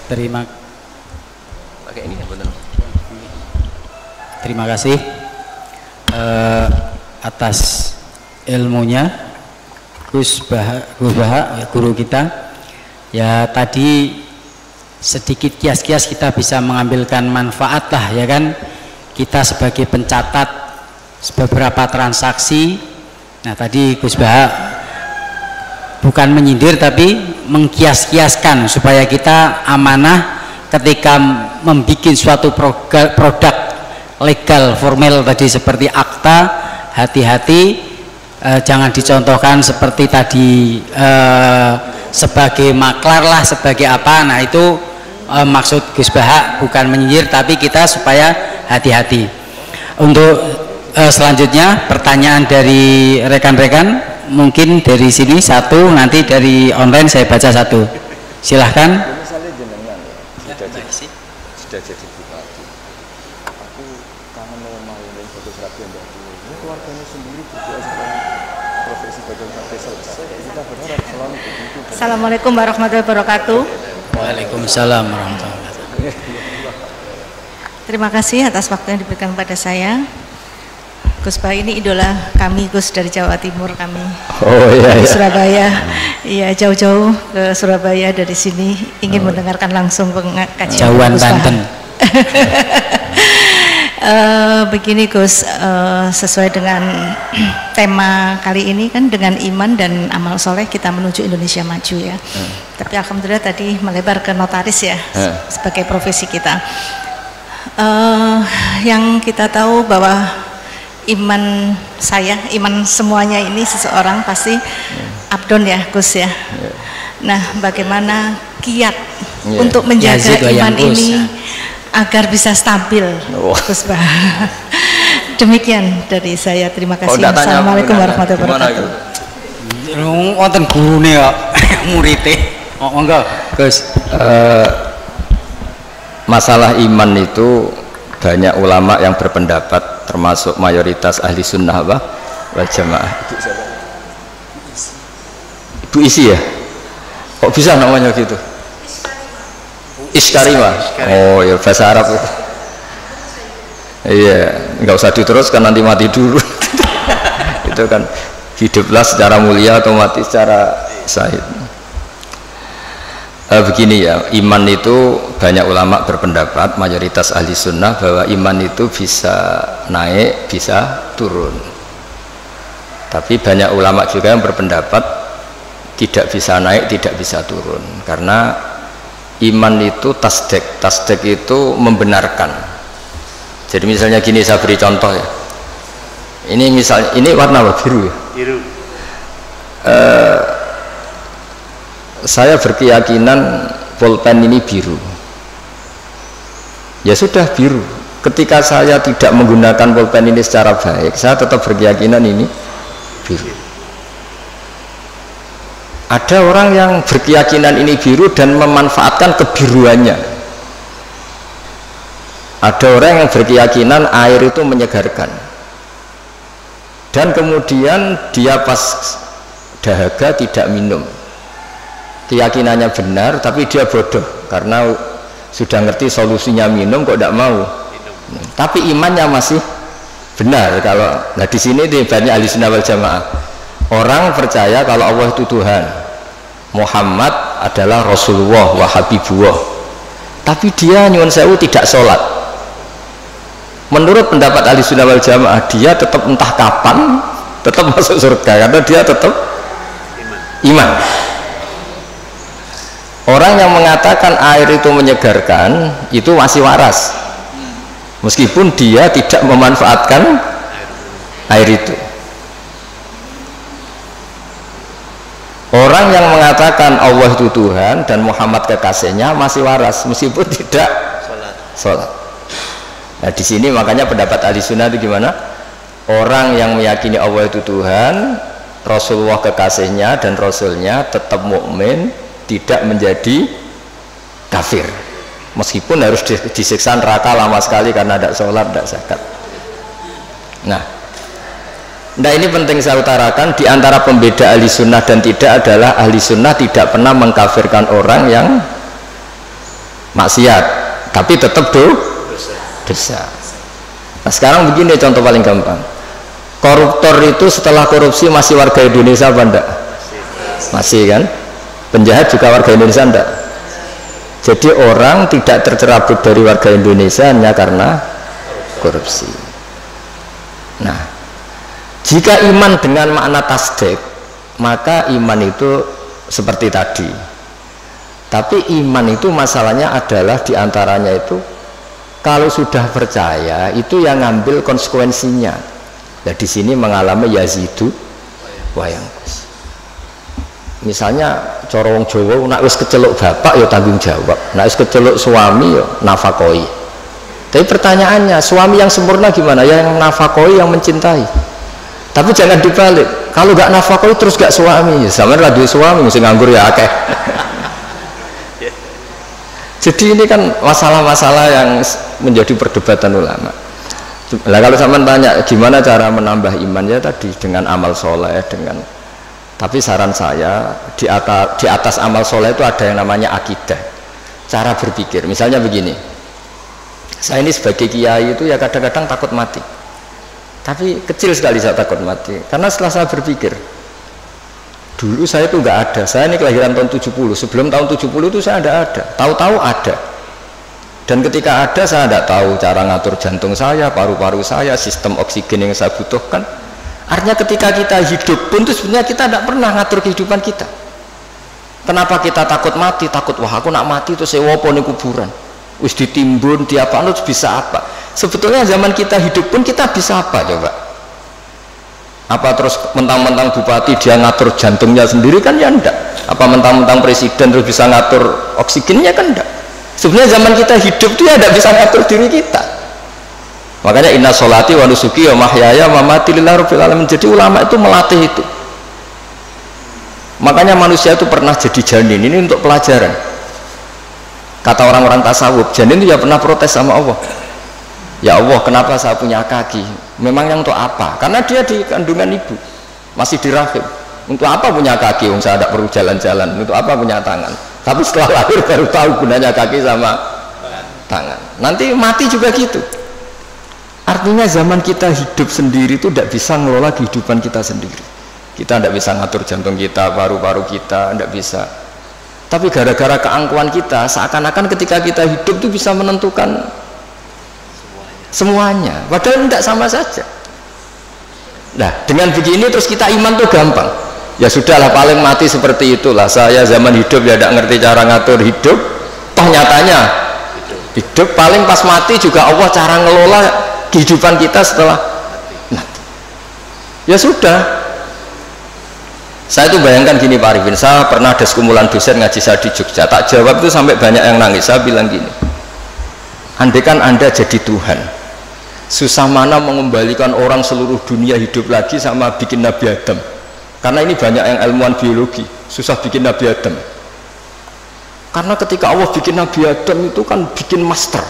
Terima pakai ini ya, betul. Terima kasih atas ilmunya Gus Baha, ya, guru kita. Ya tadi sedikit kias-kias kita bisa mengambilkan manfaat lah ya kan. Kita sebagai pencatat beberapa transaksi. Nah tadi Gus Baha bukan menyindir tapi mengkias-kiaskan supaya kita amanah ketika membuat suatu produk legal formal tadi seperti akta, hati-hati jangan dicontohkan seperti tadi sebagai maklar lah, sebagai apa. Nah itu maksud Gus Baha bukan menyindir tapi kita supaya hati-hati. Untuk selanjutnya pertanyaan dari rekan-rekan, mungkin dari sini satu, nanti dari online saya baca satu. Silahkan. Sudah jadi bupati. Aku kangen normal dengan fotografi yang baru. Ini keluarganya sendiri berdoa supaya profesi fotografi selesai. Kita berharap selalu begitu. Assalamualaikum warahmatullahi wabarakatuh. Waalaikumsalam warahmatullahi wabarakatuh. Terima kasih atas waktu yang diberikan kepada saya. Gus Baha ini idola kami, Gus, dari Jawa Timur kami. Oh iya, dari iya. Surabaya. Iya, jauh-jauh ke Surabaya dari sini ingin mendengarkan langsung kajian Jauhan Gus Baha. Banten. Begini Gus, sesuai dengan tema kali ini kan dengan iman dan amal soleh kita menuju Indonesia maju ya. Tapi alhamdulillah tadi melebar ke notaris ya sebagai profesi kita. Yang kita tahu bahwa iman saya, iman semuanya ini seseorang pasti abdon ya Gus ya. Nah bagaimana kiat untuk menjaga iman ini agar bisa stabil Gus Baha. Demikian dari saya, terima kasih. Assalamualaikum warahmatullahi wabarakatuh. Wonten gurune kok murite. Monggo Gus. Masalah iman itu banyak ulama yang berpendapat, termasuk mayoritas ahli sunnah wal jamaah. Ibu Isi ya? Kok bisa namanya gitu? Iskarima. Oh ya bahasa Arab itu. Iya, nggak usah diteruskan nanti mati dulu. Itu kan hiduplah secara mulia atau mati secara syahid. Begini ya, iman itu banyak ulama berpendapat, mayoritas ahli sunnah bahwa iman itu bisa naik, bisa turun. Tapi banyak ulama juga yang berpendapat tidak bisa naik, tidak bisa turun. Karena iman itu tasdek, tasdek itu membenarkan. Jadi misalnya gini, saya beri contoh ya. Ini misalnya, ini warna apa? Biru ya? Biru. Saya berkeyakinan pulpen ini biru. Ya sudah biru. Ketika saya tidak menggunakan pulpen ini secara baik, saya tetap berkeyakinan ini biru. Ada orang yang berkeyakinan ini biru dan memanfaatkan kebiruannya. Ada orang yang berkeyakinan air itu menyegarkan. Dan kemudian dia pas dahaga tidak minum. Keyakinannya benar tapi dia bodoh karena sudah ngerti solusinya minum kok tidak mau. Tapi imannya masih benar. Kalau nah di sini di banyak ahli sunnah wal jamaah, orang percaya kalau Allah itu Tuhan, Muhammad adalah Rasulullah wa Habibullah, tapi dia nyuwun sewu tidak sholat. Menurut pendapat ahli sunnah wal jamaah, dia tetap entah kapan tetap masuk surga karena dia tetap iman. Orang yang mengatakan air itu menyegarkan itu masih waras, meskipun dia tidak memanfaatkan air itu. Orang yang mengatakan Allah itu Tuhan dan Muhammad kekasihnya masih waras, meskipun tidak sholat. Nah di sini makanya pendapat ahli sunnah itu gimana? Orang yang meyakini Allah itu Tuhan, Rasulullah kekasihnya dan Rasulnya tetap mukmin, tidak menjadi kafir meskipun harus disiksa neraka lama sekali karena tidak sholat, tidak zakat. Nah ini penting saya utarakan, di antara pembeda ahli sunnah dan tidak adalah ahli sunnah tidak pernah mengkafirkan orang yang maksiat, tapi tetap dosa. Nah sekarang begini contoh paling gampang, koruptor itu setelah korupsi masih warga Indonesia apa enggak? Masih kan? Penjahat juga warga Indonesia enggak? Jadi orang tidak tercerabut dari warga Indonesia hanya karena korupsi. Nah, jika iman dengan makna tasdik, maka iman itu seperti tadi. Tapi iman itu masalahnya adalah diantaranya itu kalau sudah percaya itu yang ngambil konsekuensinya. Nah di sini mengalami yazidu wayangkus. Misalnya cara wong Jawa nek wis keceluk bapak ya tanggung jawab, nek wis keceluk suami ya nafakoi. Tapi pertanyaannya, suami yang sempurna gimana? Yang nafakoi, yang mencintai. Tapi jangan dibalik, kalau gak nafakoi terus gak suami, sama lah duwe suami mesti nganggur ya akeh. Jadi ini kan masalah-masalah yang menjadi perdebatan ulama. Nah kalau sampean tanya gimana cara menambah iman, ya tadi dengan amal soleh, dengan. Tapi saran saya di atas amal soleh itu ada yang namanya akidah, cara berpikir. Misalnya begini, saya ini sebagai kiai itu ya kadang-kadang takut mati, tapi kecil sekali saya takut mati karena setelah saya berpikir, dulu saya itu nggak ada, saya ini kelahiran tahun 70, sebelum tahun 70 itu saya tidak ada, tahu-tahu ada, dan ketika ada saya tidak tahu cara ngatur jantung saya, paru-paru saya, sistem oksigen yang saya butuhkan. Artinya ketika kita hidup pun itu sebenarnya kita tidak pernah ngatur kehidupan kita. Kenapa kita takut mati? Takut wah aku nak mati itu saya wopo ning kuburan, wis ditimbun di apa terus bisa apa? Sebetulnya zaman kita hidup pun kita bisa apa coba? Apa terus mentang-mentang bupati dia ngatur jantungnya sendiri kan ya enggak? Apa mentang-mentang presiden terus bisa ngatur oksigennya kan enggak? Sebenarnya zaman kita hidup itu ya enggak bisa ngatur diri kita. Makanya inna sholati wa nusuki wa mahyaya wa mamati lillahi rabbil alamin. Jadi ulama itu melatih itu. Makanya manusia itu pernah jadi janin, ini untuk pelajaran. Kata orang-orang tasawuf, janin itu ya pernah protes sama Allah. Ya Allah, kenapa saya punya kaki? Memang yang untuk apa? Karena dia di kandungan ibu, masih di rahim. Untuk apa punya kaki? Saya tidak perlu jalan-jalan. Untuk apa punya tangan? Tapi setelah lahir baru tahu gunanya kaki sama tangan. Nanti mati juga gitu. Artinya zaman kita hidup sendiri itu tidak bisa ngelola kehidupan kita sendiri. Kita tidak bisa ngatur jantung kita, paru-paru kita, tidak bisa. Tapi gara-gara keangkuhan kita, seakan-akan ketika kita hidup itu bisa menentukan semuanya. Padahal tidak, sama saja. Nah dengan begini terus kita iman tuh gampang. Ya sudahlah, paling mati seperti itulah. Saya zaman hidup ya tidak ngerti cara ngatur hidup. Toh nyatanya hidup paling pas mati juga Allah cara ngelola kehidupan kita setelah mati. Ya sudah. Saya itu bayangkan gini Pak Arifin, saya pernah ada sekumpulan dosen ngaji saya di Jogja, tak jawab itu sampai banyak yang nangis. Saya bilang gini, andaikan Anda jadi Tuhan, susah mana mengembalikan orang seluruh dunia hidup lagi sama bikin Nabi Adam. Karena ini banyak yang ilmuwan biologi, susah bikin Nabi Adam. Karena ketika Allah bikin Nabi Adam itu kan bikin master.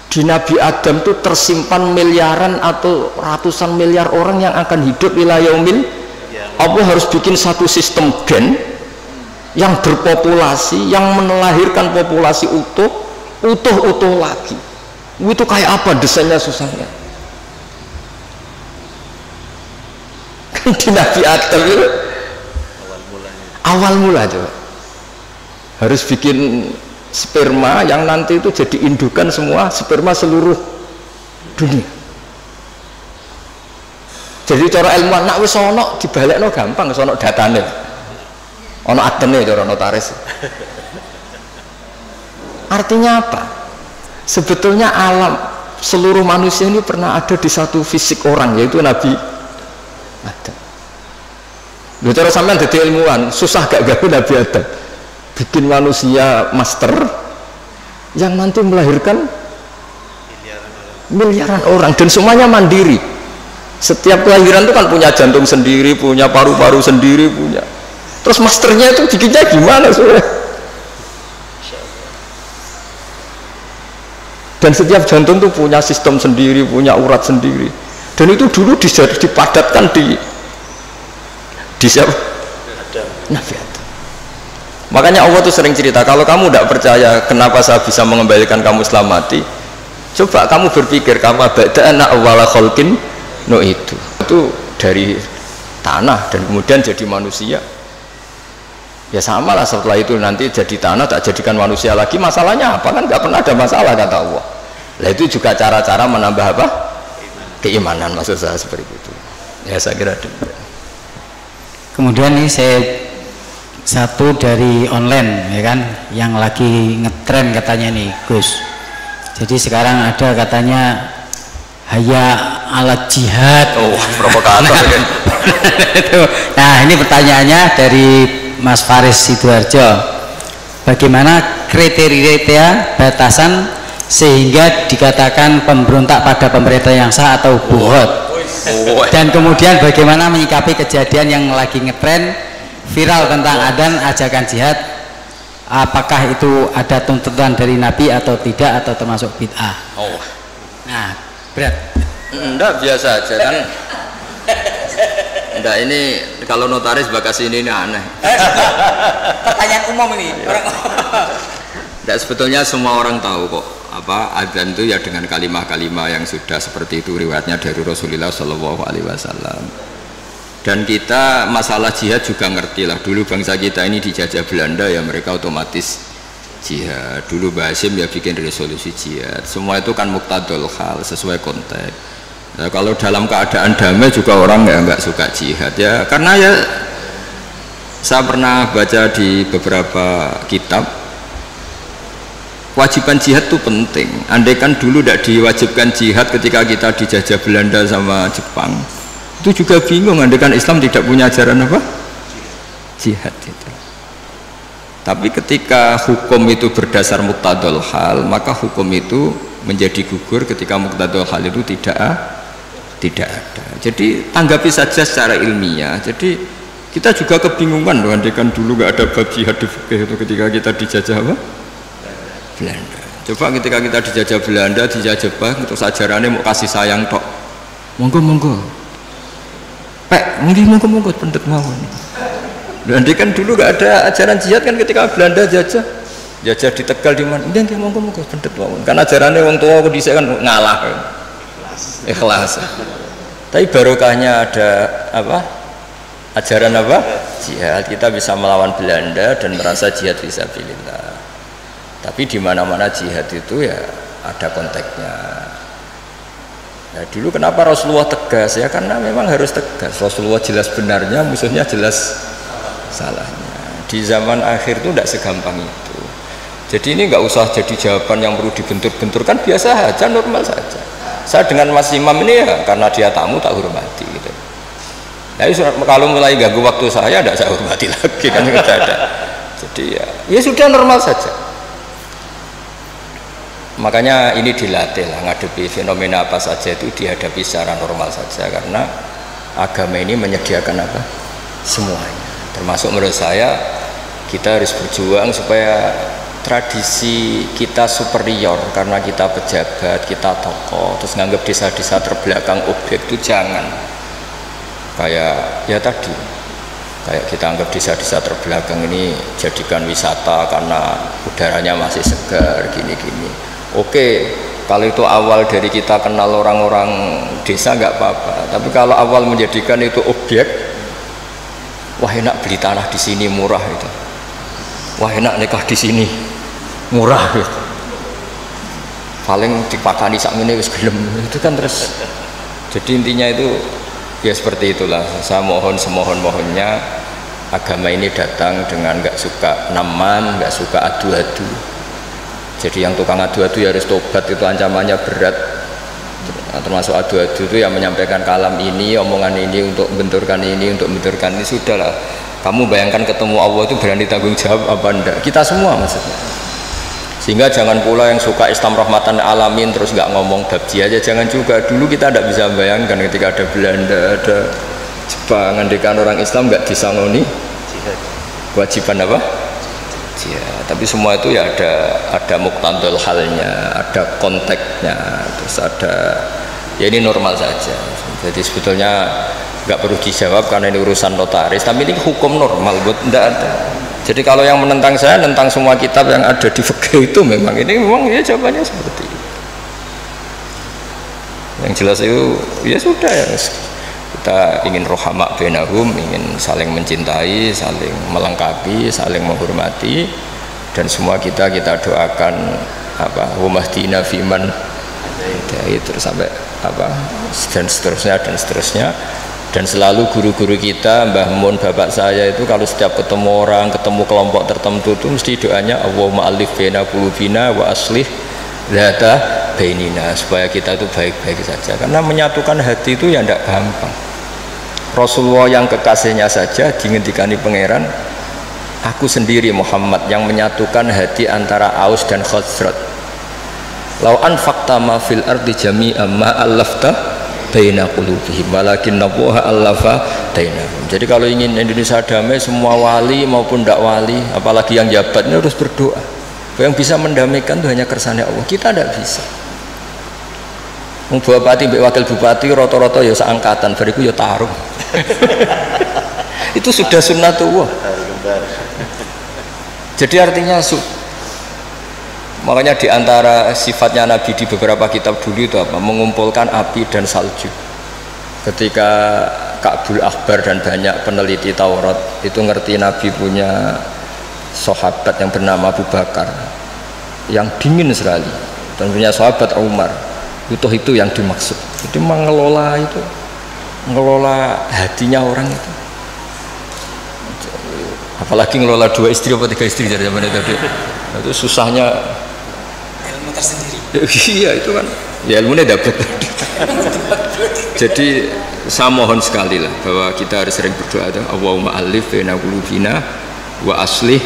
Di Nabi Adam itu tersimpan miliaran atau ratusan miliar orang yang akan hidup ila yaumil. Allah harus bikin satu sistem gen yang berpopulasi, yang melahirkan populasi utuh lagi. Itu kayak apa desainnya susahnya? Di Nabi Adam itu awal mula coba harus bikin sperma yang nanti itu jadi indukan semua sperma seluruh dunia. Jadi cara ilmuwan nak wis ana dibalekno gampang, wis ana datane. Ana adene cara notaris. Artinya apa? Sebetulnya alam seluruh manusia ini pernah ada di satu fisik orang, yaitu Nabi Adam. Lho cara sampean dadi ilmuwan, susah gak gawe Nabi Adam? Bikin manusia master yang nanti melahirkan miliaran orang dan semuanya mandiri. Setiap kelahiran itu kan punya jantung sendiri, punya paru-paru sendiri, punya. Terus masternya itu bikinnya gimana soalnya? Dan setiap jantung itu punya sistem sendiri, punya urat sendiri. Dan itu dulu dipadatkan di siapa? Nabi Adam. Makanya Allah tuh sering cerita, kalau kamu tidak percaya kenapa saya bisa mengembalikan kamu setelah mati, coba kamu berpikir kama bada'na awwala khalqin itu dari tanah dan kemudian jadi manusia. Ya sama lah, setelah itu nanti jadi tanah tak jadikan manusia lagi, masalahnya apa? Kan nggak pernah ada masalah kata Allah. Nah itu juga cara-cara menambah apa? Keimanan, maksud saya seperti itu. Ya saya kira demikian. Kemudian ini saya satu dari online ya kan, yang lagi ngetren katanya nih Gus. Jadi sekarang ada katanya haya ala jihad. Oh provokator kan. Nah ini pertanyaannya dari Mas Faris Sidoarjo, bagaimana kriteria batasan sehingga dikatakan pemberontak pada pemerintah yang sah atau buhot, dan kemudian bagaimana menyikapi kejadian yang lagi ngetren viral tentang adzan ajakan jihad, apakah itu ada tuntutan dari Nabi atau tidak, atau termasuk bid'ah? Nah berat. Enggak, biasa aja kan. Enggak, ini kalau notaris bakas ini aneh. Pertanyaan umum ini. Enggak, sebetulnya semua orang tahu kok apa adzan itu ya dengan kalimah-kalimah yang sudah seperti itu riwayatnya dari Rasulullah Shallallahu Alaihi Wasallam. Dan kita masalah jihad juga ngerti lah. Dulu bangsa kita ini dijajah Belanda ya, mereka otomatis jihad. Dulu Mbah Hasyim ya bikin resolusi jihad. Semua itu kan muqtadul hal, sesuai konteks. Nah, kalau dalam keadaan damai juga orang nggak suka jihad ya, karena ya saya pernah baca di beberapa kitab kewajiban jihad itu penting. Andai kan dulu tidak diwajibkan jihad ketika kita dijajah Belanda sama Jepang, itu juga bingung. Andai kan Islam tidak punya ajaran apa? Jihad itu. Tapi ketika hukum itu berdasar muqtadul hal, maka hukum itu menjadi gugur ketika muqtadul hal itu tidak ada. Jadi tanggapi saja secara ilmiah. Jadi kita juga kebingungan loh, andai kan dulu nggak ada bab jihad di fikih itu ketika kita dijajah apa? Belanda. Coba ketika kita dijajah Belanda, dijajah Jepang, terus ajarannya mau kasih sayang tok. Monggo. Pak, monggo pendet mawon. Andai kan dulu nggak ada ajaran jihad kan ketika Belanda jajah di Tegal di mana? Nggih monggo pendet mawon. Kan ajarannya wong tua aku dhisik kan ngalah. Ikhlas. Tapi barokahnya ada apa? Ajaran apa? Jihad. Kita bisa melawan Belanda dan merasa jihad fisabilillah. Tapi di mana-mana jihad itu ya ada konteksnya. Nah, dulu kenapa Rasulullah tegas ya? Karena memang harus tegas. Rasulullah jelas benarnya, musuhnya jelas salahnya. Di zaman akhir itu tidak segampang itu. Jadi ini nggak usah jadi jawaban yang perlu dibentur-benturkan, biasa aja, normal saja. Saya dengan Mas Imam ini ya karena dia tamu tak hormati gitu. Nah, kalau mulai ganggu waktu saya tidak saya hormati lagi kan tidak ada. Jadi ya sudah normal saja. Makanya ini dilatih lah, ngadepi fenomena apa saja itu dihadapi secara normal saja, karena agama ini menyediakan apa? Semuanya. Termasuk menurut saya kita harus berjuang supaya tradisi kita superior karena kita pejabat, kita tokoh, terus nganggap desa-desa terbelakang objek itu jangan. Kayak ya tadi, kayak kita anggap desa-desa terbelakang ini jadikan wisata karena udaranya masih segar gini-gini. Oke, kalau itu awal dari kita kenal orang-orang desa nggak apa-apa. Tapi kalau awal menjadikan itu objek, wah enak beli tanah di sini murah itu. Wah enak nikah di sini murah gitu. Paling dipakani sakmene wis gelem itu kan terus. Jadi intinya itu ya seperti itulah. Saya mohon semohon-mohonnya agama ini datang dengan nggak suka naman, nggak suka adu-adu. Jadi yang tukang adu-adu ya harus tobat, itu ancamannya berat. Termasuk adu-adu itu yang menyampaikan kalam ini, omongan ini untuk benturkan ini, untuk benturkan ini, sudahlah. Kamu bayangkan ketemu Allah itu berani tanggung jawab apa enggak? Kita semua maksudnya. Sehingga jangan pula yang suka Islam rahmatan alamin terus nggak ngomong bab jihad aja, jangan juga. Dulu kita tidak bisa bayangkan ketika ada Belanda, ada Jepang, andekan orang Islam nggak disangoni kewajiban apa? Jihad. Tapi semua itu ya ada muqtadul halnya, ada konteksnya, terus ada ya ini normal saja. Jadi sebetulnya nggak perlu dijawab karena ini urusan notaris, tapi ini hukum normal buat tidak ada. Jadi kalau yang menentang saya, tentang semua kitab yang ada di fikih itu memang ya jawabannya seperti itu. Yang jelas itu ya sudah ya, kita ingin rohama bainahum, ingin saling mencintai, saling melengkapi, saling menghormati, dan semua kita doakan apa humahdina fiman terus sampai apa dan seterusnya. Dan selalu guru-guru kita, Mbah Mun, bapak saya itu kalau setiap ketemu orang, ketemu kelompok tertentu itu mesti doanya Allahumma alif baina qulubina wa aslih dzata bainina, supaya kita itu baik-baik saja. Karena menyatukan hati itu ya tidak gampang. Rasulullah yang kekasihnya saja dingendikani pangeran, aku sendiri Muhammad yang menyatukan hati antara Aus dan Khazraj. Lau anfaqta ma fil ardi jami'an ma allafta baina qulubihim walakinnallaha allafa bainahum. Jadi kalau ingin Indonesia damai, semua wali maupun tidak wali, apalagi yang jabat ini harus berdoa. Yang bisa mendamaikan itu hanya kersane Allah. Kita tidak bisa. Bupati, wakil bupati, roto-roto ya seangkatan, bariku ya taruh. Itu sudah sunnatullah. Jadi artinya makanya diantara sifatnya Nabi di beberapa kitab dulu itu apa? Mengumpulkan api dan salju. Ketika Ka'bul Akhbar dan banyak peneliti Taurat itu ngerti Nabi punya sahabat yang bernama Abu Bakar yang dingin sekali, dan punya sahabat Umar, itu yang dimaksud. Itu mengelola hatinya orang itu. Apalagi ngelola 2 istri atau 3 istri dari zaman itu. Itu susahnya tersendiri. Iya itu kan ya ilmunya dapat. Jadi saya mohon sekali lah bahwa kita harus sering berdoa, Allahumma alif baina qulubina wa aslih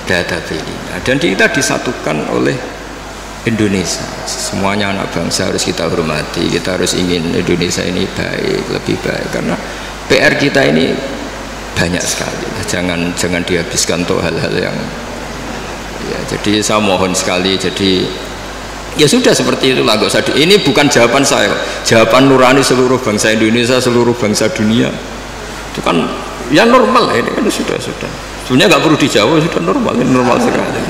dzata bainina, dan kita disatukan oleh Indonesia. Semuanya anak bangsa harus kita hormati, kita harus ingin Indonesia ini baik, lebih baik, karena PR kita ini banyak sekali. Jangan dihabiskan untuk hal-hal yang ya, jadi saya mohon sekali, jadi ya sudah seperti itulah, nggak usah ini bukan jawaban saya, jawaban nurani seluruh bangsa Indonesia, seluruh bangsa dunia. Itu kan ya normal, ini kan sudah sebenarnya nggak perlu dijawab, sudah normal, ini normal sekali.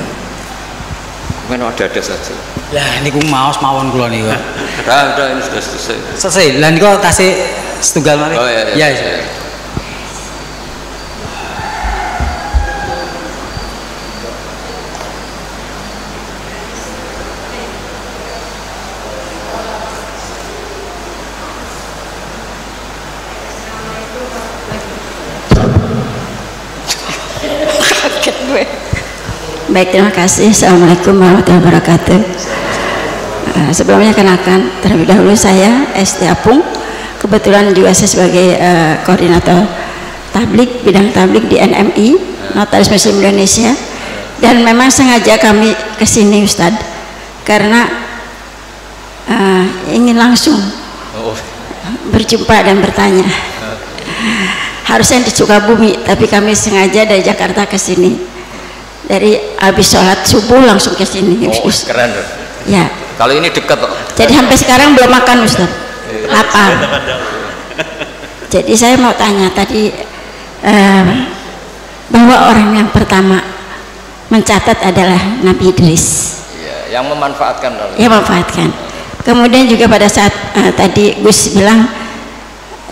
Kan ada saja. Ya ini ku mawon kula niku. Udah ini sudah selesai. Lah niku tasih setunggal malih. Oh iya. Ya. Baik, terima kasih. Assalamualaikum warahmatullahi wabarakatuh. Sebelumnya kenalkan, terlebih dahulu saya Esti Apung, kebetulan juga saya sebagai koordinator tablik, bidang tablik di NMI, Notaris Muslim Indonesia. Dan memang sengaja kami kesini Ustadz karena ingin langsung berjumpa dan bertanya. Harusnya di Sukabumi, tapi kami sengaja dari Jakarta ke sini. Dari habis sholat subuh langsung ke sini. Oh, keren. Ya. Kalau ini dekat. Jadi sampai sekarang belum makan Ustaz. Lapar. Jadi saya mau tanya tadi bahwa orang yang pertama mencatat adalah Nabi Idris. Ya, yang memanfaatkan. Ya, memanfaatkan. Kemudian juga pada saat tadi Gus bilang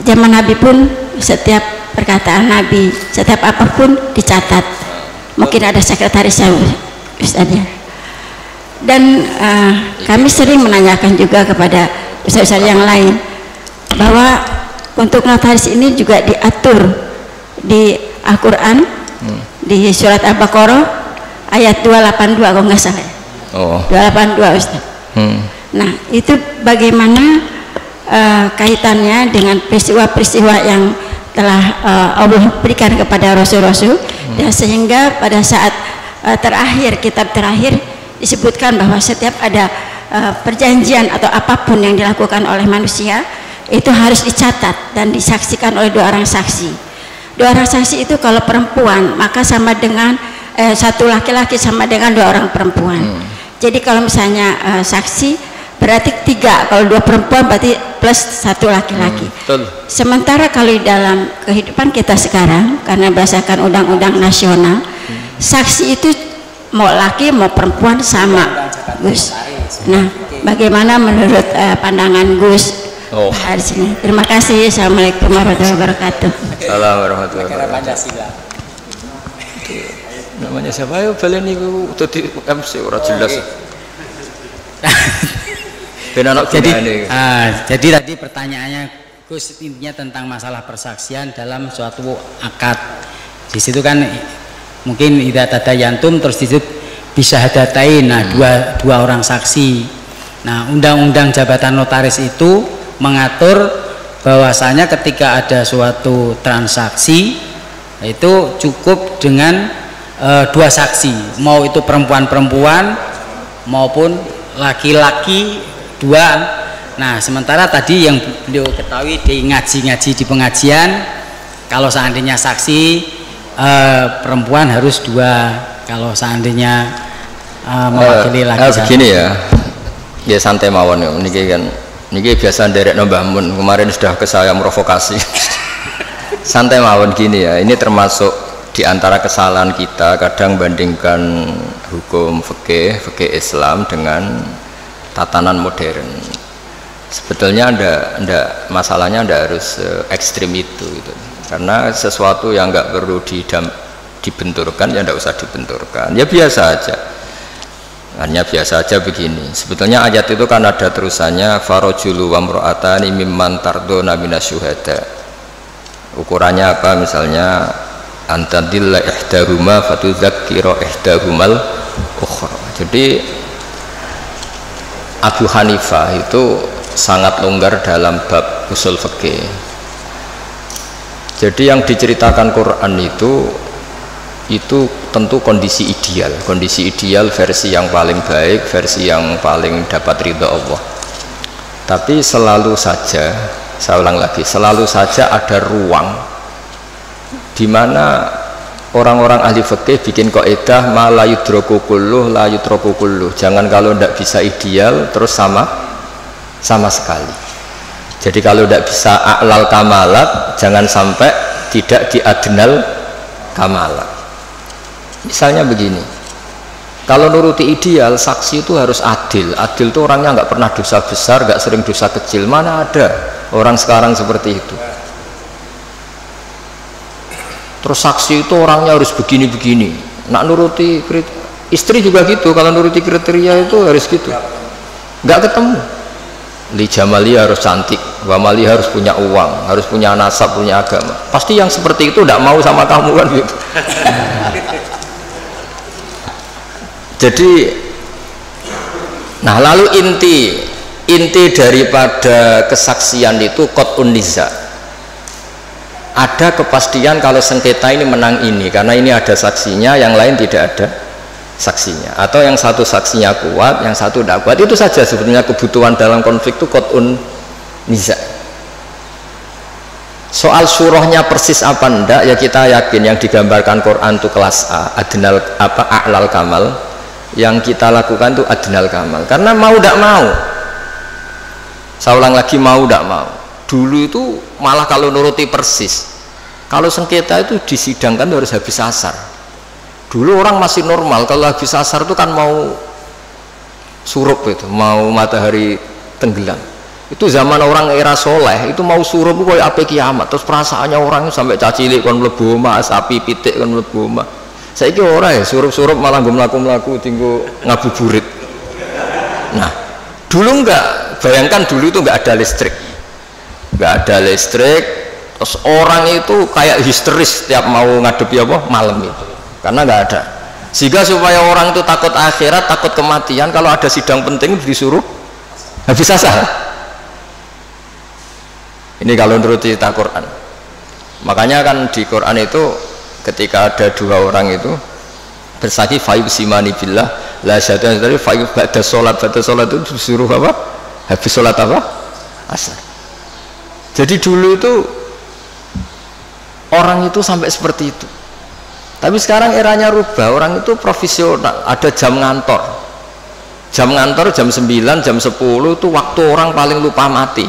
zaman Nabi pun setiap perkataan Nabi, setiap apapun dicatat. Mungkin ada sekretarisnya Ustaz ya. Dan kami sering menanyakan juga kepada ustaz-ustaz yang lain bahwa untuk notaris ini juga diatur di Al-Quran, di surat Al-Baqarah ayat 282 kalau nggak salah. 282 Ustaz. Nah itu bagaimana kaitannya dengan peristiwa-peristiwa yang telah Allah berikan kepada Rasul-Rasul, dan sehingga pada saat kitab terakhir disebutkan bahwa setiap ada perjanjian atau apapun yang dilakukan oleh manusia itu harus dicatat dan disaksikan oleh 2 orang saksi. 2 orang saksi itu kalau perempuan maka sama dengan 1 laki-laki sama dengan 2 orang perempuan. Jadi kalau misalnya saksi berarti 3, kalau 2 perempuan berarti plus 1 laki-laki. Sementara kalau di dalam kehidupan kita sekarang, karena berdasarkan undang-undang nasional, saksi itu mau laki mau perempuan sama, Gus. Nah, bagaimana menurut pandangan Gus? Di sini. Terima kasih. Assalamualaikum warahmatullahi wabarakatuh. Assalamualaikum warahmatullahi wabarakatuh. Namanya siapa ya? Balen itu tadi MC ora jelas. Jadi tadi pertanyaannya Gus intinya tentang masalah persaksian dalam suatu akad. Di situ kan mungkin idza tadayantum terus di situ bisa hadatain. Nah, dua orang saksi. Nah, undang-undang jabatan notaris itu mengatur bahwasanya ketika ada suatu transaksi itu cukup dengan 2 saksi, mau itu perempuan-perempuan maupun laki-laki 2. Nah, sementara tadi yang beliau ketahui di ngaji di pengajian, kalau seandainya saksi perempuan harus 2, kalau seandainya mewakili laki. Begini ya santai mawon ya. Niki biasa nderek Mbah Mun, kemarin sudah ke saya provokasi. Santai mawon gini ya, ini termasuk diantara kesalahan kita kadang bandingkan hukum fikih Islam dengan tatanan modern. Sebetulnya masalahnya anda harus ekstrim itu gitu. Karena sesuatu yang nggak perlu dibenturkan ya nggak usah dibenturkan, ya biasa aja. Hanya biasa aja begini. Sebetulnya ayat itu kan ada terusannya farajulu wa imra'atani mimman tardona minasyuhada. Ukurannya apa? Misalnya antadilla ihdahuma fatudzakkira ihdahumal ukhra. Jadi Abu Hanifah itu sangat longgar dalam bab usul fikih. Jadi yang diceritakan Quran itu tentu kondisi ideal versi yang paling baik, versi yang paling dapat ridha Allah. Tapi selalu saja, saya ulang lagi, selalu saja ada ruang di mana orang-orang ahli fikih bikin kaidah ma la yudraku kulluh la yutraku kulluh. Jangan kalau tidak bisa ideal terus sama sekali. Jadi kalau tidak bisa a'lal kamalat, jangan sampai tidak di adnal kamalat. Misalnya begini, kalau nuruti ideal, saksi itu harus adil. Adil itu orangnya nggak pernah dosa besar, nggak sering dosa kecil. Mana ada orang sekarang seperti itu? Terus saksi itu orangnya harus begini-begini. Nak nuruti istri juga gitu, kalau nuruti kriteria itu harus gitu. Nggak ketemu. Li jamali harus cantik, wamali harus punya uang, harus punya nasab, punya agama. Pasti yang seperti itu tidak mau sama kamu kan gitu. Jadi, nah lalu inti daripada kesaksian itu qat'un niza. Ada kepastian kalau sengketa ini menang ini, karena ini ada saksinya, yang lain tidak ada saksinya. Atau yang satu saksinya kuat, yang satu tidak kuat. Itu saja sebetulnya kebutuhan dalam konflik itu qat'un niza. Soal surahnya persis apa enggak, ya kita yakin yang digambarkan Quran itu kelas A, adnal a'lal kamal. Yang kita lakukan itu adnal kamal, karena mau tidak mau, saya ulang lagi, mau tidak mau. Dulu itu malah kalau nuruti persis, kalau sengketa itu disidangkan harus habis asar. Dulu orang masih normal, kalau habis asar itu kan mau surup, itu mau matahari tenggelam. Itu zaman orang era soleh, itu mau surup itu kayak apa kiamat. Terus perasaannya orang sampai cacilik kon mlebu omah, sapi pitik kon mlebu omah. Saiki ora ya, surup-surup malah nggo mlaku-mlaku tinggo ngabuburit. Nah, dulu enggak, bayangkan dulu itu enggak ada listrik. Enggak ada listrik, terus orang itu kayak histeris setiap mau ngadepi apa malam itu. Karena enggak ada. Sehingga supaya orang itu takut akhirat, takut kematian, kalau ada sidang penting disuruh habis asar. Ini kalau menurut cerita Quran. Makanya kan di Quran itu ketika ada 2 orang itu bersaksi fa'ib simani billah la syaitan tadi fa'ib ba'da sholat itu disuruh apa? Habis sholat apa? Asar. Jadi dulu itu orang itu sampai seperti itu. Tapi sekarang eranya rubah, orang itu profesional, ada jam ngantor. Jam ngantor jam 9, jam 10 itu waktu orang paling lupa mati.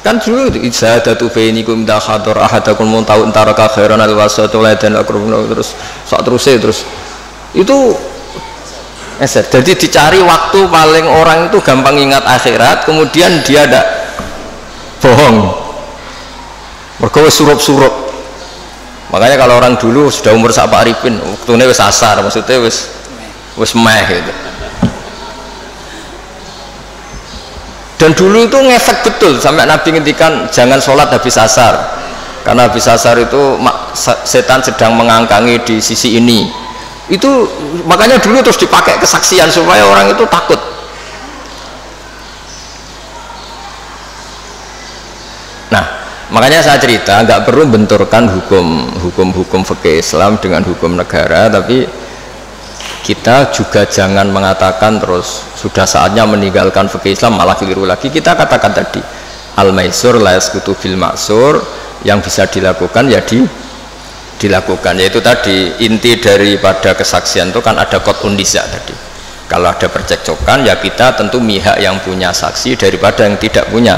Kan dulu izadatu bainikum idza hadara ahadakum muntau taraka khairan alwasatu dan akrabun terus sak terus itu jadi dicari waktu paling orang itu gampang ingat akhirat, kemudian dia ada bohong mergo surup-surup. Makanya kalau orang dulu sudah umur sak Pak Arifin waktune wis asar, maksudnya wis meh gitu. Dan dulu itu ngefek betul sampai Nabi ngendikan jangan sholat habis asar, karena habis asar itu setan sedang mengangkangi di sisi ini. Itu makanya dulu terus dipakai kesaksian supaya orang itu takut. Nah, makanya saya cerita nggak perlu benturkan hukum fikih Islam dengan hukum negara, tapi kita juga jangan mengatakan terus sudah saatnya meninggalkan fikih Islam malah keliru lagi. Kita katakan tadi al-maisur la yasqutu bil ma'sur, yang bisa dilakukan ya dilakukan, yaitu tadi inti daripada kesaksian itu kan ada qat'un niza tadi. Kalau ada percekcokan ya kita tentu mihak yang punya saksi daripada yang tidak punya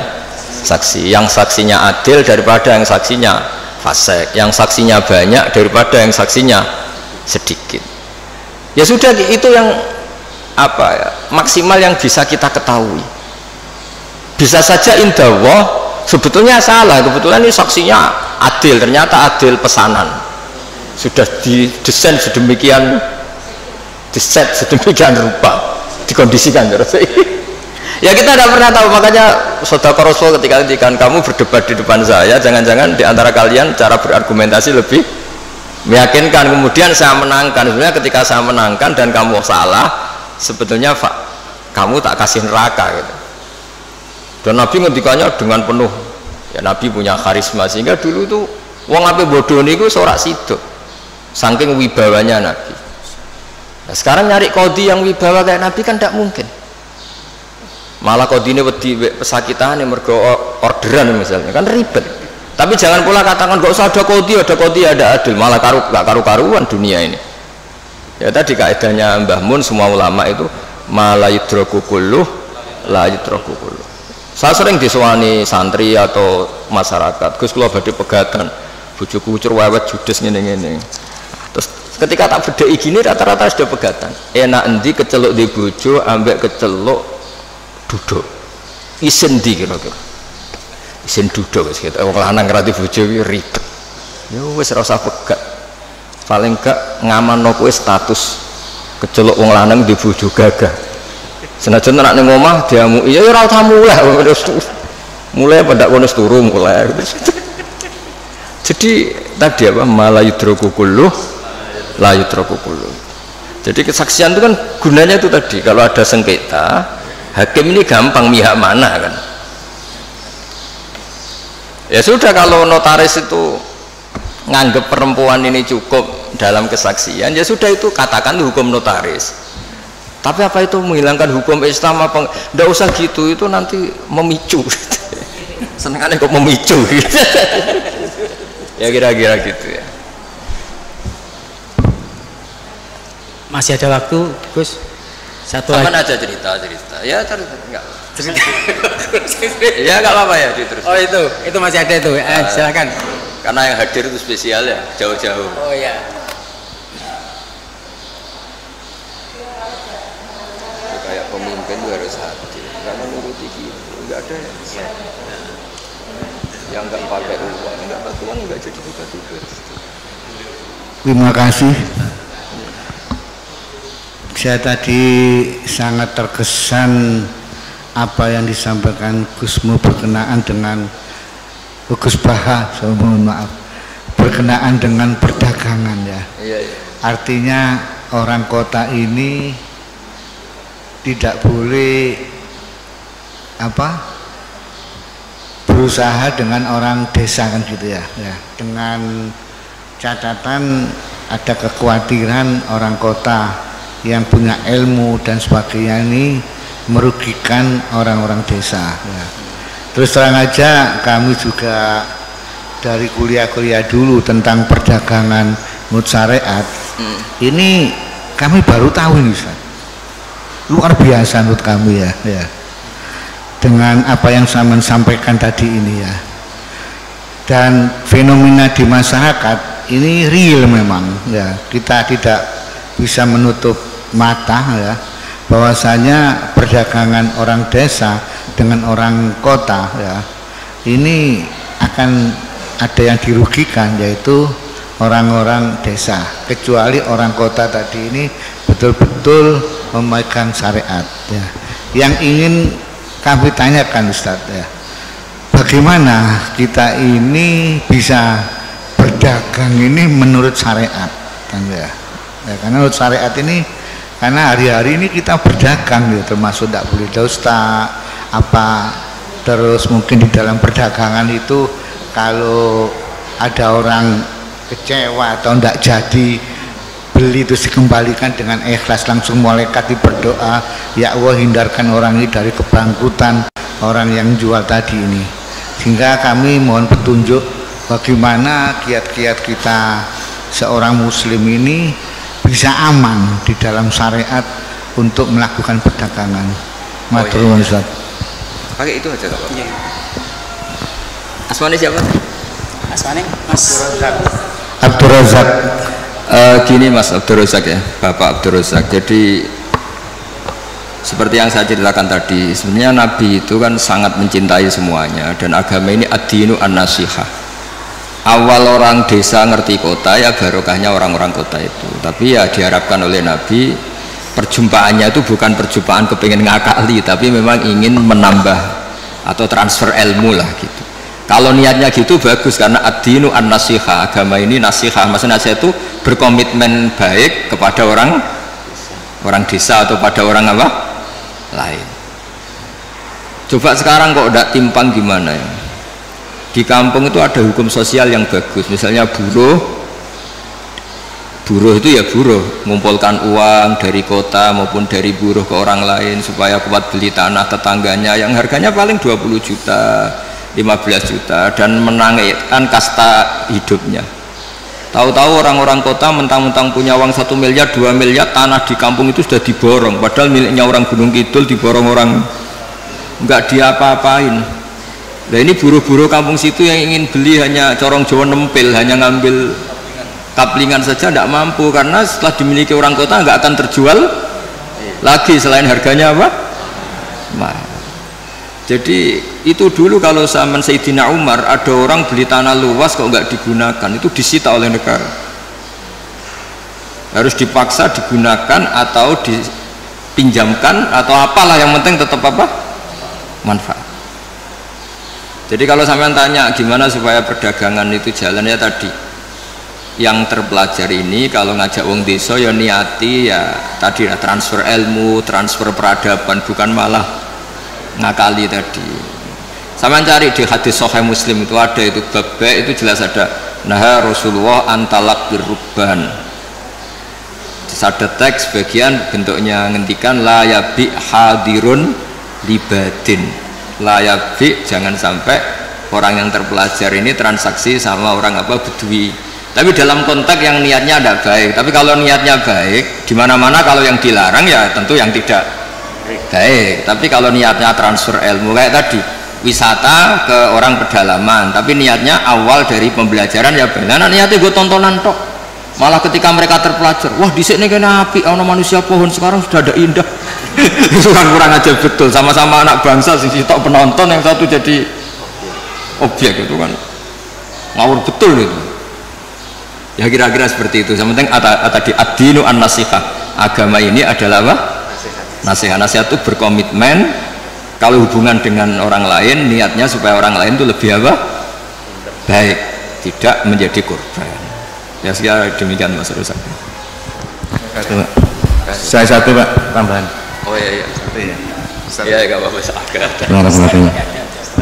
saksi, yang saksinya adil daripada yang saksinya fasik, yang saksinya banyak daripada yang saksinya sedikit. Ya sudah, itu yang apa ya, maksimal yang bisa kita ketahui. Bisa saja indallah sebetulnya salah, kebetulan ini saksinya adil, ternyata adil pesanan sudah didesain sedemikian, diset sedemikian rupa, dikondisikan terus. Ya kita tidak pernah tahu, makanya Saudara Rasul ketika kamu berdebat di depan saya, jangan-jangan di antara kalian cara berargumentasi lebih meyakinkan, kemudian saya menangkan. Sebenarnya ketika saya menangkan dan kamu salah, sebetulnya kamu tak kasih neraka gitu. Dan Nabi ngendikannya dengan penuh, ya Nabi punya karisma sehingga dulu itu wong ape bodoh niku sorak sido saking wibawanya Nabi. Nah, sekarang nyari kodi yang wibawa kayak Nabi kan tidak mungkin, malah kodi ini wedi pesakitan yang mergo orderan misalnya kan ribet. Tapi jangan pula katakan gak usah ada kodi ada adil, malah gak karu-karuan dunia ini. Ya tadi kaidahnya Mbah Mun, semua ulama itu la yudraku kulluh la yudraku kulluh. Saya sering disuani santri atau masyarakat, Gus kula badhe pegatan, bojoku ucur wewet judes ngene-ngene. Terus ketika tak bedheki gini rata-rata sudah pegatan. Enak endi keceluk di bojo ambek keceluk duduk. Isen ndi kira-kira? Isin duduk wis gitu. Wong lanang ngrati bojo iki ribet. Ya wis ora usah pegat. Paling gak ngamanno kowe status keceluk wong lanang di bojo gagah. Senajan nek ning omah diamuki ya ora usah mulai pada kono turu mulai. Jadi tadi apa malayudroku kulluh la yudroku kulluh. Jadi kesaksian itu kan gunanya itu tadi, kalau ada sengketa hakim ini gampang mihak mana kan. Ya sudah, kalau notaris itu nganggep perempuan ini cukup dalam kesaksian, ya sudah itu katakan hukum notaris. Tapi apa itu menghilangkan hukum Islam apa? Nggak usah gitu, itu nanti memicu. Senengannya kok memicu gitu. Ya kira-kira gitu ya. Masih ada waktu, Gus? Satu lagi. Kapan aja cerita. Ya cerita enggak. Ya nggak apa-apa ya diterus. Oh itu masih ada itu. Silakan. Karena yang hadir itu spesial ya, jauh-jauh. Oh ya. Kayak pemimpin itu harus hadir, karena menuruti gitu. Nggak ada yang nggak pakai uang, nggak jadi juga. Terima kasih. Saya tadi sangat terkesan apa yang disampaikan Gusmu berkenaan dengan Gus Baha, saya mohon maaf, berkenaan dengan perdagangan ya. Iya. Artinya orang kota ini tidak boleh berusaha dengan orang desa kan gitu ya. Dengan catatan ada kekhawatiran orang kota yang punya ilmu dan sebagainya ini merugikan orang-orang desa ya. Terus terang aja kami juga dari kuliah-kuliah dulu tentang perdagangan menurut syariat ini kami baru tahu ini Ustaz. Luar biasa menurut kami ya, dengan apa yang saya sampaikan tadi ini ya. Dan fenomena di masyarakat ini real memang ya, kita tidak bisa menutup mata ya, bahwasanya perdagangan orang desa dengan orang kota ya, ini akan ada yang dirugikan, yaitu orang-orang desa, kecuali orang kota tadi ini betul-betul memegang syariat ya. Yang ingin kami tanyakan Ustadz ya, bagaimana kita ini bisa berdagang ini menurut syariat kan ya, karena menurut syariat ini, karena hari-hari ini kita berdagang ya, termasuk tidak boleh dusta apa, terus mungkin di dalam perdagangan itu kalau ada orang kecewa atau tidak jadi beli itu dikembalikan dengan ikhlas, langsung malaikat berdoa, ya Allah hindarkan orang ini dari kebangkrutan orang yang jual tadi ini. Sehingga kami mohon petunjuk bagaimana kiat-kiat kita seorang muslim ini bisa aman di dalam syariat untuk melakukan perdagangan. Matur nuwun Ustaz. Pakai itu aja Pak. Iya. Asmane siapa? Asmane Mas Abdul Razak. Gini Mas Abdul Razak ya, Bapak Abdul Razak. Jadi seperti yang saya ceritakan tadi, sebenarnya Nabi itu kan sangat mencintai semuanya, dan agama ini ad-dinu an-nasihah. Awal orang desa ngerti kota ya barokahnya orang-orang kota itu. Tapi ya diharapkan oleh Nabi perjumpaannya itu bukan perjumpaan kepingin ngakali, tapi memang ingin menambah atau transfer ilmu lah gitu. Kalau niatnya gitu bagus, karena ad-dinu an-nasihah, agama ini nasihah, maksudnya saya itu berkomitmen baik kepada orang desa atau pada orang apa lain. Coba sekarang kok tidak timpang gimana ya? Di kampung itu ada hukum sosial yang bagus, misalnya buruh itu ya buruh, mengumpulkan uang dari kota maupun dari buruh ke orang lain supaya kuat beli tanah tetangganya yang harganya paling 20 juta 15 juta dan menaikkan kasta hidupnya. Tahu-tahu orang-orang kota mentang-mentang punya uang 1 miliar 2 miliar, tanah di kampung itu sudah diborong, padahal miliknya orang Gunung Kidul diborong orang, nggak diapa-apain. Nah ini buruh-buruh kampung situ yang ingin beli hanya corong Jawa nempel, hanya ngambil kaplingan saja tidak mampu, karena setelah dimiliki orang kota nggak akan terjual lagi selain harganya apa? Mahal. Jadi itu dulu kalau zaman Sayyidina Umar ada orang beli tanah luas kok nggak digunakan, itu disita oleh negara, harus dipaksa digunakan atau dipinjamkan atau apalah, yang penting tetap apa? Manfaat. Jadi kalau sampean tanya gimana supaya perdagangan itu jalan, ya tadi yang terpelajar ini kalau ngajak wong desa ya niati ya tadi ya, transfer ilmu, transfer peradaban, bukan malah ngakali tadi. Sampean cari di hadis Sahih Muslim itu ada, itu bab itu jelas ada, nah Rasulullah antalak birruban. Ada teks bagian bentuknya ngendikan la yabi hadirun libadin, la yabi, jangan sampai orang yang terpelajar ini transaksi sama orang apa bedui. Tapi dalam konteks yang niatnya ada baik. Tapi kalau niatnya baik, di mana-mana kalau yang dilarang ya tentu yang tidak baik. Tapi kalau niatnya transfer ilmu kayak tadi, wisata ke orang pedalaman, tapi niatnya awal dari pembelajaran ya benar. Nah, niatnya gue tontonan tok. Malah ketika mereka terpelajar, wah di sini kena api, ono manusia pohon sekarang sudah ada indah. Itu kan kurang aja betul. Sama-sama anak bangsa, sisi tok penonton, yang satu jadi objek, itu kan ngawur betul itu. Ya kira-kira seperti itu. Yang penting tadi ad-dinu an-nasihah, agama ini adalah apa? Nasihat. Nasihat itu berkomitmen kalau hubungan dengan orang lain niatnya supaya orang lain itu lebih apa? Baik, tidak menjadi korban. Ya sekira demikian Mas Rusak. Saya satu Pak, tambahan. Oh iya iya. Satu ya. Iya enggak apa-apa.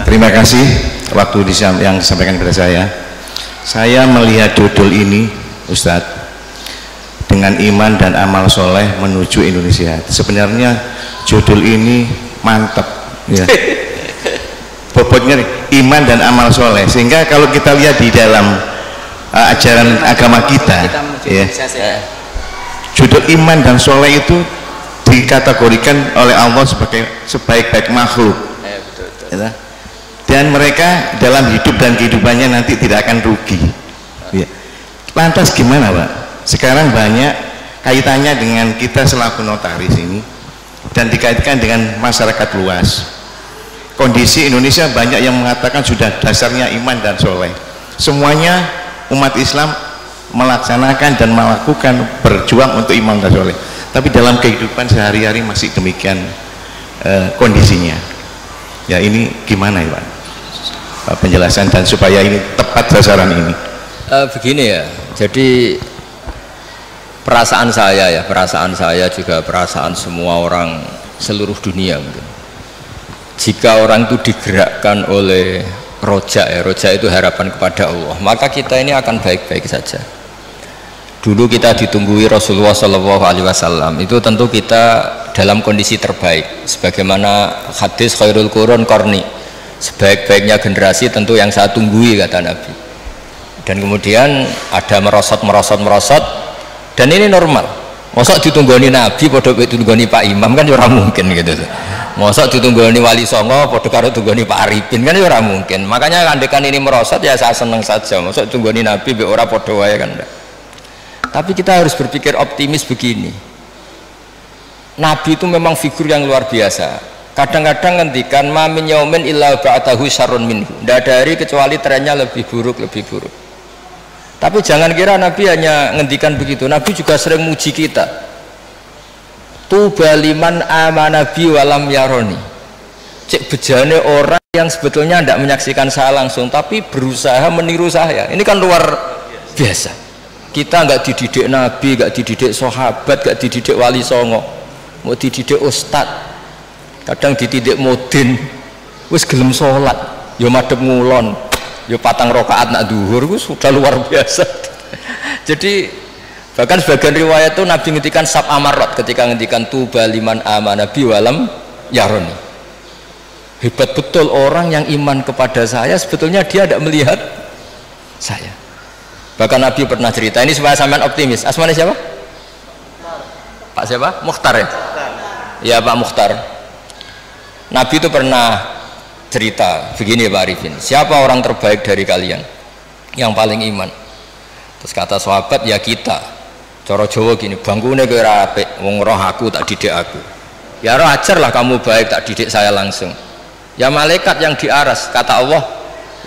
Terima kasih waktu yang disampaikan kepada saya. Saya melihat judul ini Ustadz dengan iman dan amal soleh menuju Indonesia. Sebenarnya judul ini mantap ya. Bobotnya iman dan amal soleh, sehingga kalau kita lihat di dalam ajaran agama kita ya, judul iman dan soleh itu dikategorikan oleh Allah sebagai sebaik-baik makhluk. Ya. Dan mereka dalam hidup dan kehidupannya nanti tidak akan rugi. Ya. Lantas gimana Pak? Sekarang banyak kaitannya dengan kita selaku notaris ini dan dikaitkan dengan masyarakat luas. Kondisi Indonesia banyak yang mengatakan sudah dasarnya iman dan soleh. Semuanya umat Islam melaksanakan dan melakukan berjuang untuk iman dan soleh. Tapi dalam kehidupan sehari-hari masih demikian kondisinya. Ya ini gimana ya Pak? Penjelasan dan supaya ini tepat sasaran ini. Begini ya, jadi perasaan saya juga perasaan semua orang seluruh dunia mungkin. Jika orang itu digerakkan oleh roja itu harapan kepada Allah, maka kita ini akan baik-baik saja. Dulu kita ditunggui Rasulullah SAW, itu tentu kita dalam kondisi terbaik. Sebagaimana hadis khairul qurun qarni, sebaik-baiknya generasi tentu yang saya tunggui, kata Nabi. Dan kemudian ada merosot, dan ini normal. Mosok ditunggoni Nabi padha ditunggoni Pak Imam kan ora mungkin gitu. Mosok ditunggoni Wali Songo padha karo tunggoni Pak Arifin kan ora mungkin. Makanya andekan ini merosot ya saya seneng saja. Mosok ditunggoni Nabi mbek ora padha wae kan enggak. Tapi kita harus berpikir optimis begini. Nabi itu memang figur yang luar biasa. Kadang-kadang ngendikan ma min yaumin illa ba'dahu syarrun minhu. Tidak ada hari kecuali trennya lebih buruk. Tapi jangan kira Nabi hanya ngendikan begitu. Nabi juga sering muji kita. Tuba liman amanabi walam yaroni. Cek bejane orang yang sebetulnya tidak menyaksikan saya langsung, tapi berusaha meniru saya. Ini kan luar biasa. Kita nggak dididik Nabi, nggak dididik sahabat, nggak dididik Wali Songo, mau dididik Ustad. Kadang dididik modin, wis gelem sholat, yo madhep ngulon, yo patang rokaat nak duhur, itu sudah luar biasa. Jadi bahkan sebagian riwayat itu Nabi ngendikan sab amarat ketika ngendikan tuba liman amana bi walam yaroni. Hebat betul orang yang iman kepada saya, sebetulnya dia tidak melihat saya. Bahkan Nabi pernah cerita, ini supaya sampean optimis. Asmane siapa? Pak siapa? Mukhtar ya? Ya Pak Mukhtar. Nabi itu pernah cerita begini Pak Arifin, siapa orang terbaik dari kalian yang paling iman? Terus kata sahabat, ya kita. Cara Jawa gini, bangkune kowe ora apik, wong roh aku tak didik aku. Ya roh ajarlah kamu baik, tak didik saya langsung. Ya malaikat yang di aras, kata Allah,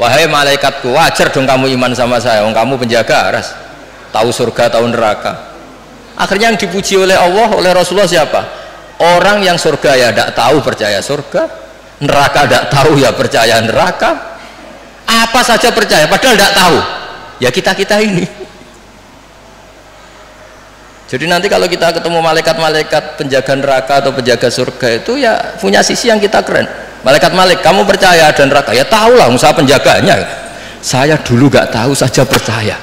wahai malaikatku, wajar dong kamu iman sama saya, wong kamu penjaga aras, tahu surga tahu neraka. Akhirnya yang dipuji oleh Allah, oleh Rasulullah siapa? Orang yang surga ya tidak tahu percaya surga, neraka tidak tahu ya percaya neraka, apa saja percaya padahal tidak tahu. Ya kita ini. Jadi nanti kalau kita ketemu malaikat-malaikat penjaga neraka atau penjaga surga itu ya punya sisi yang kita keren. Malaikat kamu percaya ada neraka? Ya tahulah, usaha penjaganya. Saya dulu gak tahu saja percaya.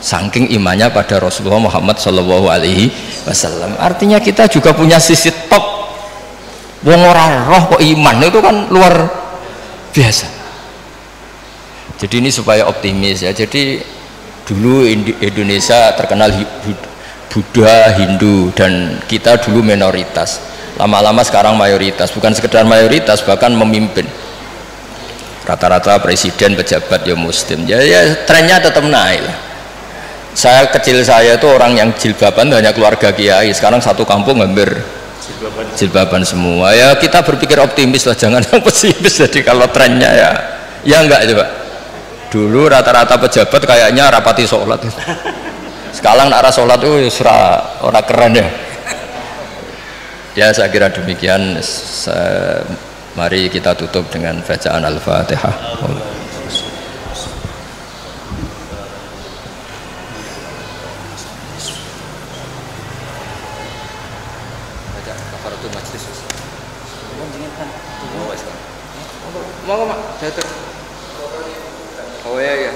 Saking imannya pada Rasulullah Muhammad SAW. Artinya kita juga punya sisi top. Wong ora roh kok iman, itu kan luar biasa. Jadi ini supaya optimis ya. Jadi dulu Indonesia terkenal Buddha, Hindu, dan kita dulu minoritas. Lama-lama sekarang mayoritas, bukan sekedar mayoritas, bahkan memimpin. Rata-rata presiden, pejabat ya muslim. Ya trennya tetap naik. Kecil saya itu orang yang jilbaban hanya keluarga kiai. Sekarang satu kampung hampir jilbaban semua. Ya kita berpikir optimis lah, jangan yang pesimis. Jadi kalau trennya ya enggak coba. Dulu rata-rata pejabat kayaknya rapati sholat. Sekarang arah sholat itu orang keren ya. Ya saya kira demikian. Mari kita tutup dengan bacaan Al-Fatihah. Mau mak, oh ya ya.